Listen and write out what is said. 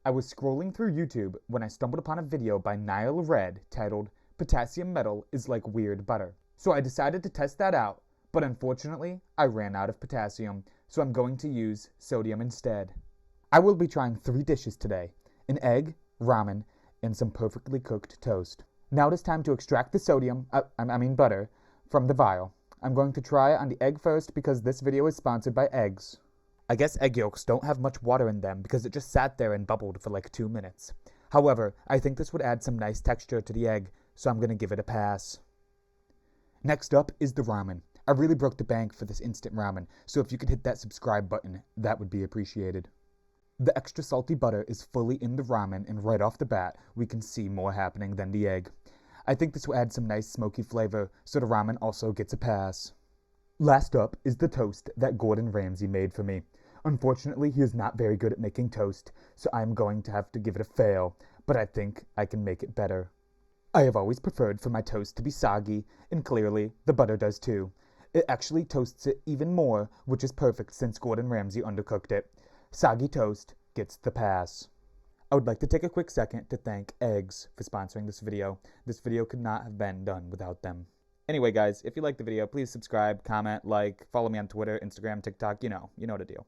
I was scrolling through YouTube when I stumbled upon a video by Nile Red titled "Potassium Metal is Like Weird Butter." So I decided to test that out, but unfortunately I ran out of potassium, so I'm going to use sodium instead. I will be trying 3 dishes today: an egg, ramen, and some perfectly cooked toast. Now it is time to extract the sodium, butter, from the vial. I'm going to try on the egg first because this video is sponsored by eggs. I guess egg yolks don't have much water in them because it just sat there and bubbled for like 2 minutes. However, I think this would add some nice texture to the egg, so I'm going to give it a pass. Next up is the ramen. I really broke the bank for this instant ramen, so if you could hit that subscribe button, that would be appreciated. The extra salty butter is fully in the ramen, and right off the bat, we can see more happening than the egg. I think this will add some nice smoky flavor, so the ramen also gets a pass. Last up is the toast that Gordon Ramsay made for me. Unfortunately, he is not very good at making toast, so I'm going to have to give it a fail, but I think I can make it better. I have always preferred for my toast to be soggy, and clearly, the butter does too. It actually toasts it even more, which is perfect since Gordon Ramsay undercooked it. Soggy toast gets the pass. I would like to take a quick second to thank Eggs for sponsoring this video. This video could not have been done without them. Anyway guys, if you liked the video, please subscribe, comment, like, follow me on Twitter, Instagram, TikTok, you know the deal.